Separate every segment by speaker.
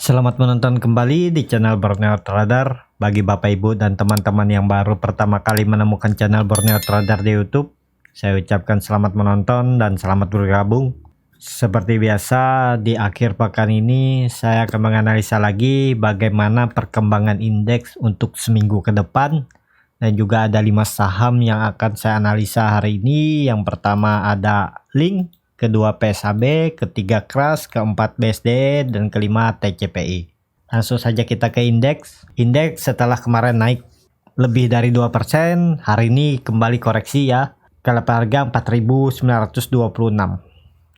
Speaker 1: Selamat menonton kembali di channel Borneo Trader. Bagi Bapak Ibu dan teman-teman yang baru pertama kali menemukan channel Borneo Trader di YouTube, saya ucapkan selamat menonton dan selamat bergabung. Seperti biasa, di akhir pekan ini saya akan menganalisa lagi bagaimana perkembangan indeks untuk seminggu ke depan. Dan juga ada 5 saham yang akan saya analisa hari ini. Yang pertama ada Link, kedua PSAB, ketiga KRAS, keempat BSD, dan kelima TCPI. Langsung saja kita ke indeks. Indeks setelah kemarin naik lebih dari 2%, hari ini kembali koreksi ya. Ke level harga 4.926,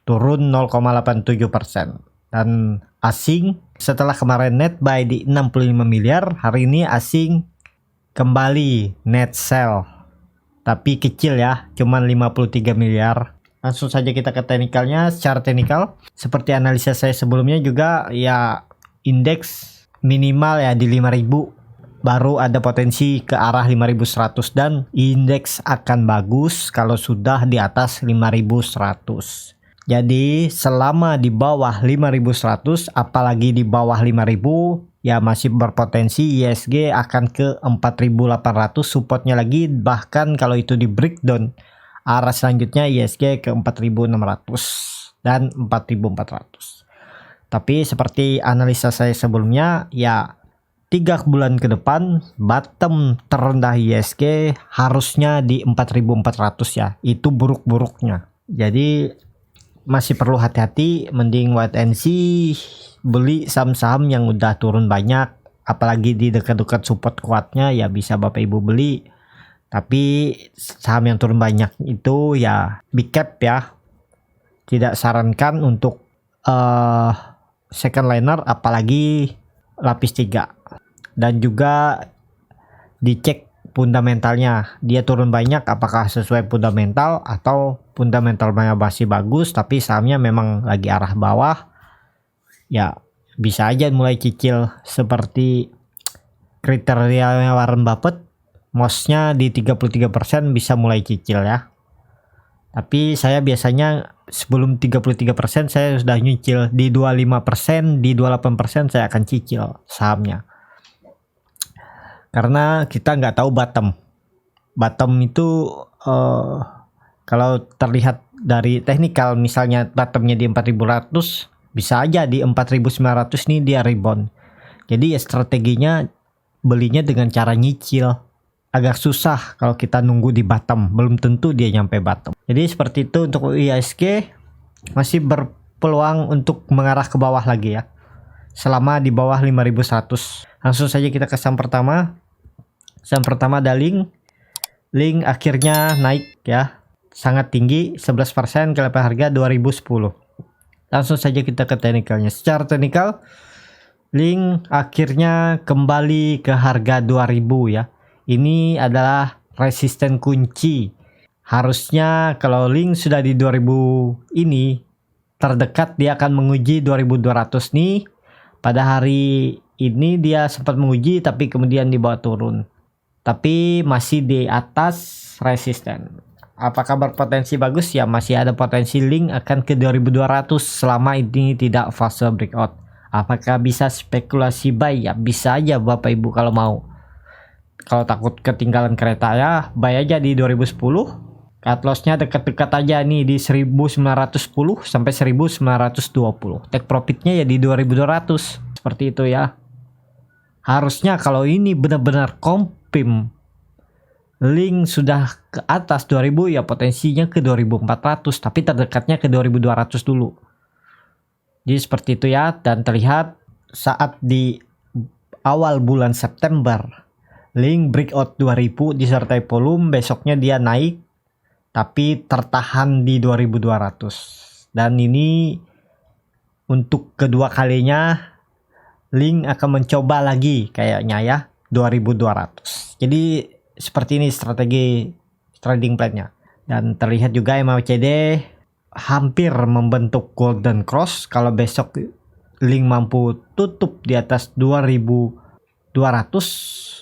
Speaker 1: turun 0,87%. Dan asing setelah kemarin net buy di 65 miliar, hari ini asing kembali net sell. Tapi kecil ya, cuman 53 miliar. Langsung saja kita ke teknikalnya. Secara teknikal, seperti analisa saya sebelumnya juga ya, indeks minimal ya di 5000 baru ada potensi ke arah 5100, dan indeks akan bagus kalau sudah di atas 5100. Jadi selama di bawah 5100, apalagi di bawah 5000, ya masih berpotensi ISG akan ke 4800 supportnya lagi. Bahkan kalau itu di breakdown, arah selanjutnya ISG ke 4600 dan 4400. Tapi seperti analisa saya sebelumnya, ya 3 bulan ke depan bottom terendah ISG harusnya di 4400 ya. Itu buruk-buruknya. Jadi masih perlu hati-hati, mending wait and see, beli saham-saham yang udah turun banyak, apalagi di dekat-dekat support kuatnya ya bisa Bapak Ibu beli. Tapi saham yang turun banyak itu ya big cap ya, tidak sarankan untuk second liner apalagi lapis 3. Dan juga dicek fundamentalnya, dia turun banyak apakah sesuai fundamental atau fundamentalnya masih bagus tapi sahamnya memang lagi arah bawah, ya bisa aja mulai cicil seperti kriteria Warren Buffett, most-nya di 33% bisa mulai cicil ya. Tapi saya biasanya sebelum 33% saya sudah nyicil, di 25%, di 28% saya akan cicil sahamnya. Karena kita nggak tahu bottom itu kalau terlihat dari teknikal, misalnya bottomnya di 4100, bisa aja di 4900 nih dia rebound. Jadi ya strateginya belinya dengan cara nyicil. Agak susah kalau kita nunggu di bottom, belum tentu dia nyampe bottom. Jadi seperti itu untuk IHSG, masih berpeluang untuk mengarah ke bawah lagi ya, selama di bawah 5100. Langsung saja kita ke saham pertama. Saham pertama ada Link. Link akhirnya naik ya, sangat tinggi, 11% ke level harga 2010. Langsung saja kita ke teknikalnya. Secara teknikal, Link akhirnya kembali ke harga 2000 ya. Ini adalah resisten kunci. Harusnya kalau Link sudah di 2000 ini, terdekat dia akan menguji 2200 nih. Pada hari ini dia sempat menguji tapi kemudian dibawa turun. Tapi masih di atas resisten. Apakah berpotensi bagus? Ya masih ada potensi Link akan ke 2200 selama ini tidak fase breakout. Apakah bisa spekulasi buy? Ya bisa aja Bapak Ibu kalau mau. Kalau takut ketinggalan kereta ya buy aja di 2010. Cut loss-nya dekat-dekat aja nih di 1910 sampai 1920. Take profit-nya ya di 2200. Seperti itu ya. Harusnya kalau ini benar-benar confirm Link sudah ke atas 2000 ya potensinya ke 2400, tapi terdekatnya ke 2200 dulu. Jadi seperti itu ya. Dan terlihat saat di awal bulan September Link breakout 2000 disertai volume, besoknya dia naik tapi tertahan di 2200. Dan ini untuk kedua kalinya Link akan mencoba lagi kayaknya ya 2200. Jadi seperti ini strategi trading plan-nya. Dan terlihat juga MACD hampir membentuk golden cross. Kalau besok Link mampu tutup di atas 2200,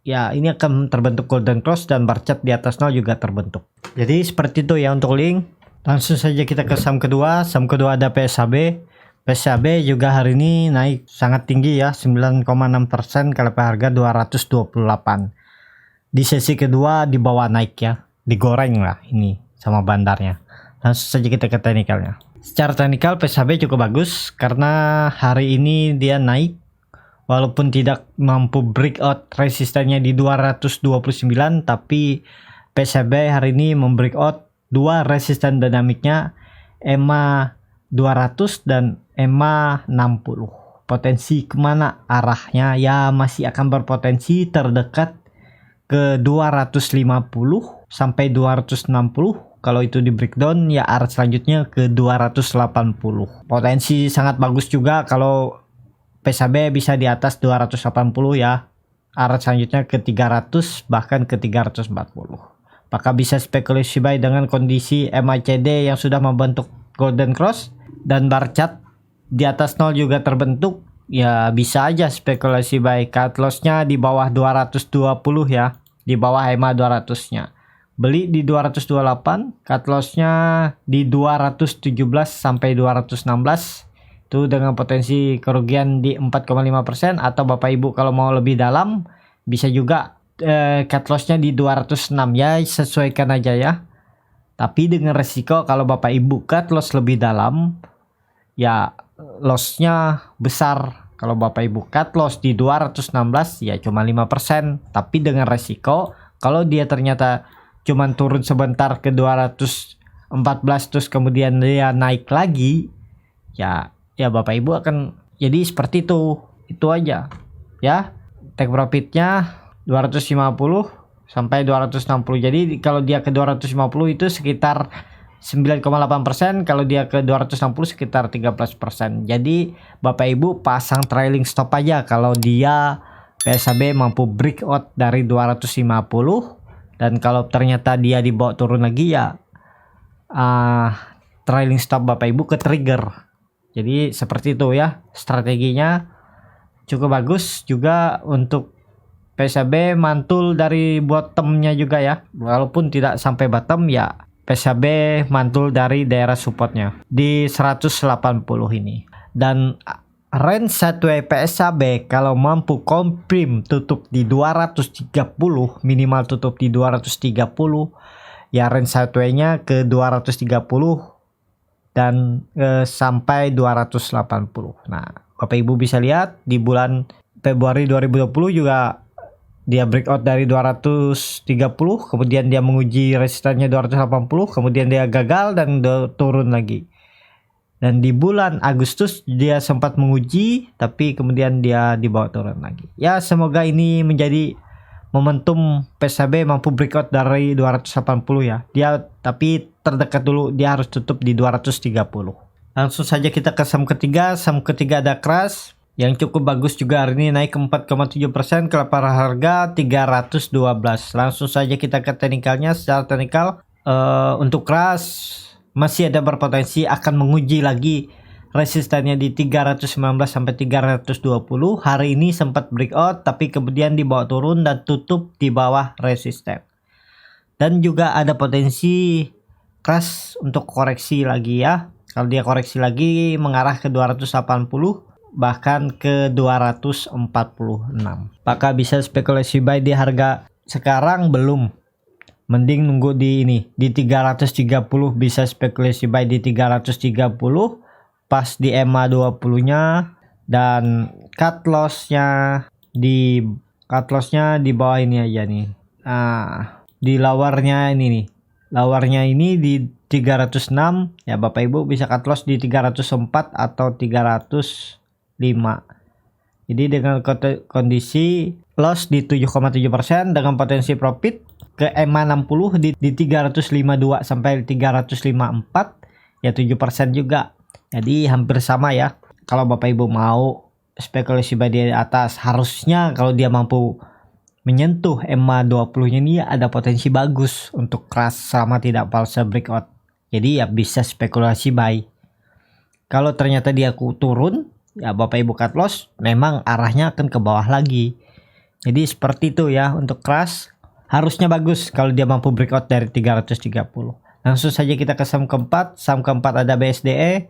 Speaker 1: ya ini akan terbentuk golden cross dan bar chart di atas 0 juga terbentuk. Jadi seperti itu ya untuk Link. Langsung saja kita ke saham kedua. Saham kedua ada PSAB. PSAB juga hari ini naik sangat tinggi ya, 9,6% kalau harga 228. Di sesi kedua di bawah naik ya, digoreng lah ini sama bandarnya. Langsung saja kita ke teknikalnya. Secara teknikal PSAB cukup bagus karena hari ini dia naik walaupun tidak mampu breakout resistennya di 229, tapi PSAB hari ini membreakout dua resisten dinamiknya, EMA 200 dan EMA 60. Potensi kemana arahnya? Ya masih akan berpotensi terdekat ke 250 sampai 260. Kalau itu di breakdown ya arah selanjutnya ke 280. Potensi sangat bagus juga kalau PSAB bisa di atas 280 ya. Arah selanjutnya ke 300 bahkan ke 340. Apakah bisa spekulasi buy dengan kondisi MACD yang sudah membentuk golden cross dan bar chart di atas 0 juga terbentuk? Ya bisa aja spekulasi buy. Cut loss-nya di bawah 220 ya, di bawah EMA 200-nya. Beli di 228, cut loss-nya di 217 sampai 216. Itu dengan potensi kerugian di 4,5%, atau Bapak Ibu kalau mau lebih dalam bisa juga cut loss-nya di 206 ya, sesuaikan aja ya. Tapi dengan resiko kalau Bapak Ibu cut loss lebih dalam ya loss-nya besar. Kalau Bapak Ibu cut loss di 216 ya cuma 5%, tapi dengan resiko kalau dia ternyata cuman turun sebentar ke 214 terus kemudian dia naik lagi ya Bapak Ibu akan jadi seperti itu aja ya. Take profitnya 250 sampai 260. Jadi kalau dia ke 250 itu sekitar 9,8%, kalau dia ke 260 sekitar 13%. Jadi Bapak Ibu pasang trailing stop aja kalau dia PSAB mampu breakout dari 250, dan kalau ternyata dia dibawa turun lagi ya trailing stop Bapak Ibu ke trigger. Jadi seperti itu ya strateginya. Cukup bagus juga untuk PSAB mantul dari bottomnya juga ya, walaupun tidak sampai bottom ya. PSAB mantul dari daerah supportnya di 180 ini, dan range sideways PSAB kalau mampu confirm tutup di 230, minimal tutup di 230 ya, range sideways-nya ke 230 dan sampai 280. Nah, Bapak Ibu bisa lihat di bulan Februari 2020 juga dia breakout dari 230, kemudian dia menguji resistannya 280, kemudian dia gagal dan turun lagi. Dan di bulan Agustus dia sempat menguji, tapi kemudian dia dibawa turun lagi. Ya semoga ini menjadi momentum PSAB mampu breakout dari 280 ya. Dia tapi terdekat dulu, dia harus tutup di 230. Langsung saja kita ke saham ketiga. Saham ketiga ada Crush yang cukup bagus juga hari ini, naik ke 4,7% ke harga 312. Langsung saja kita ke teknikalnya. Secara teknikal untuk Crush masih ada berpotensi akan menguji lagi resistannya di 319 sampai 320. Hari ini sempat breakout tapi kemudian dibawa turun dan tutup di bawah resisten. Dan juga ada potensi Crush untuk koreksi lagi ya. Kalau dia koreksi lagi mengarah ke 280 bahkan ke 246. Apakah bisa spekulasi buy di harga sekarang? Belum. Mending nunggu di ini di 330, bisa spekulasi buy di 330 pas di EMA 20-nya, dan cut loss-nya di bawah ini aja nih. Nah, di lowernya ini nih. Lowernya ini di 306 ya, Bapak Ibu bisa cut loss di 304 atau 305. Jadi dengan kondisi loss di 7,7% dengan potensi profit ke EMA 60 di 352 sampai 354 ya 7% juga. Jadi hampir sama ya. Kalau Bapak Ibu mau spekulasi buy di atas, harusnya kalau dia mampu menyentuh EMA 20-nya ini ada potensi bagus untuk Crush sama tidak false breakout. Jadi ya bisa spekulasi buy. Kalau ternyata dia turun ya Bapak Ibu cut loss, memang arahnya akan ke bawah lagi. Jadi seperti itu ya untuk Crush. Harusnya bagus kalau dia mampu breakout dari 330. Langsung saja kita ke saham keempat. Saham keempat ada BSDE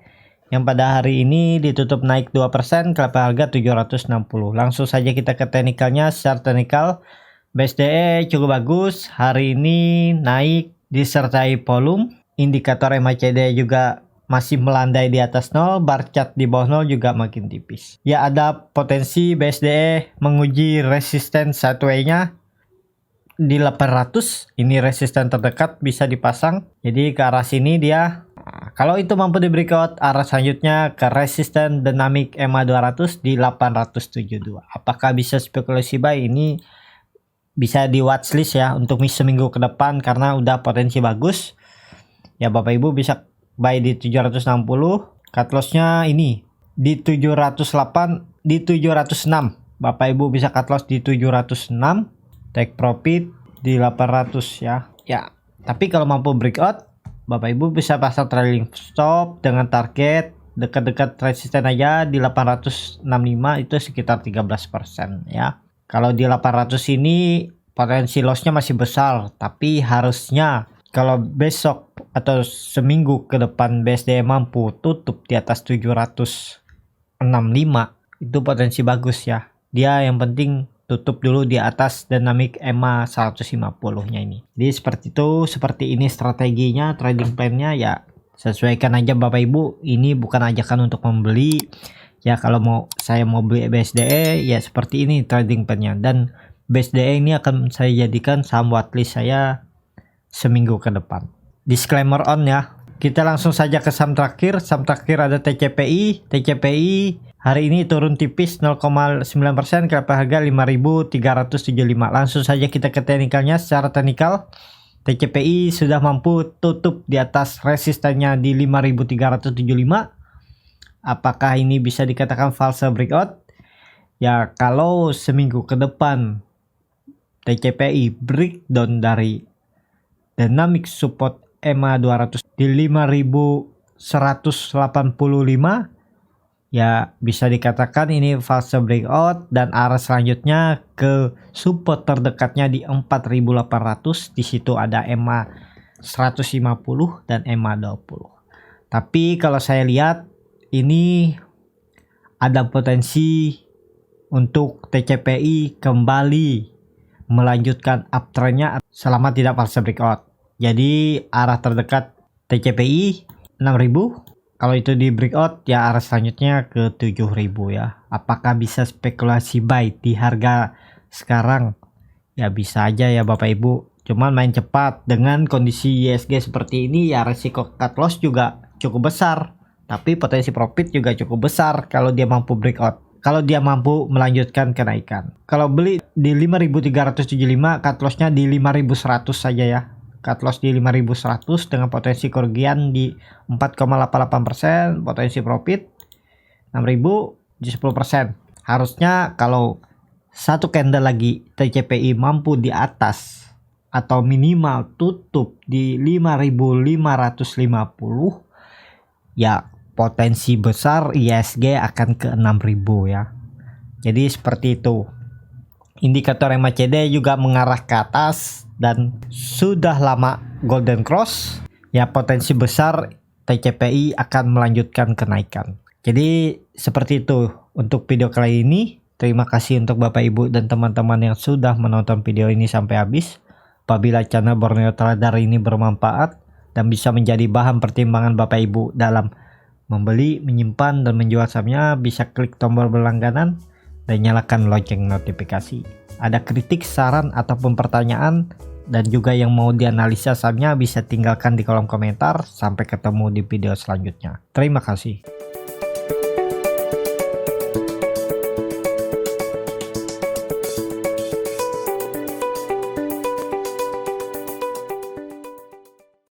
Speaker 1: yang pada hari ini ditutup naik 2% ke level harga 760. Langsung saja kita ke teknikalnya. Secara teknikal BSDE cukup bagus, hari ini naik disertai volume. Indikator MACD juga masih melandai di atas 0, bar chart di bawah 0 juga makin tipis. Ya, ada potensi BSDE menguji resisten sideway-nya di 800. Ini resisten terdekat bisa dipasang. Jadi ke arah sini dia. Kalau itu mampu di breakout, arah selanjutnya ke resisten dynamic EMA 200 di 872. Apakah bisa spekulasi buy? Ini bisa di watchlist ya untuk seminggu ke depan karena udah potensi bagus. Ya Bapak Ibu bisa buy di 760. Cut loss-nya ini di 708, di 706. Bapak Ibu bisa cut loss di 706. Take profit di 800 ya. Ya, tapi kalau mampu breakout, Bapak Ibu bisa pasang trailing stop dengan target dekat-dekat resisten aja di 865, itu sekitar 13% ya. Kalau di 800 ini potensi lossnya masih besar, tapi harusnya kalau besok atau seminggu ke depan BSDE mampu tutup di atas 765, itu potensi bagus ya. Dia yang penting tutup dulu di atas dynamic EMA 150-nya ini. Jadi seperti ini strateginya, trading plan-nya ya. Sesuaikan aja Bapak Ibu. Ini bukan ajakan untuk membeli. Ya kalau saya mau beli BSDE ya seperti ini trading plan-nya, dan BSDE ini akan saya jadikan saham watchlist saya seminggu ke depan. Disclaimer on ya. Kita langsung saja ke saham terakhir. Saham terakhir ada TCPI. TCPI hari ini turun tipis 0,9% ke level harga 5.375. Langsung saja kita ke teknikalnya. Secara teknikal TCPI sudah mampu tutup di atas resistennya di 5.375. Apakah ini bisa dikatakan false breakout? Ya kalau seminggu ke depan TCPI breakdown dari dynamic support EMA 200 di 5.185, ya bisa dikatakan ini fase breakout dan arah selanjutnya ke support terdekatnya di 4.800. Di situ ada EMA 150 dan EMA 20. Tapi kalau saya lihat ini ada potensi untuk TCPI kembali melanjutkan uptrendnya selama tidak fase breakout. Jadi arah terdekat TCPI 6.000. Kalau itu di breakout ya arah selanjutnya ke 7.000 ya. Apakah bisa spekulasi buy di harga sekarang? Ya bisa aja ya Bapak Ibu. Cuman main cepat. Dengan kondisi ISG seperti ini ya resiko cut loss juga cukup besar. Tapi potensi profit juga cukup besar kalau dia mampu breakout. Kalau dia mampu melanjutkan kenaikan. Kalau beli di 5.375, cut loss-nya di 5.100 saja ya. Cut loss di 5.100 dengan potensi kerugian di 4,88%, potensi profit 6.000 di 10%. Harusnya kalau satu candle lagi TCPI mampu di atas atau minimal tutup di 5.550, ya potensi besar ISG akan ke 6.000 ya. Jadi seperti itu. Indikator MACD juga mengarah ke atas dan sudah lama golden cross. Ya potensi besar TCPI akan melanjutkan kenaikan. Jadi seperti itu untuk video kali ini. Terima kasih untuk Bapak Ibu dan teman-teman yang sudah menonton video ini sampai habis. Apabila channel Borneo Trader ini bermanfaat dan bisa menjadi bahan pertimbangan Bapak Ibu dalam membeli, menyimpan, dan menjual sahamnya, bisa klik tombol berlangganan dan nyalakan lonceng notifikasi. Ada kritik, saran, ataupun pertanyaan, dan juga yang mau dianalisa sahamnya bisa tinggalkan di kolom komentar. Sampai ketemu di video selanjutnya. Terima kasih.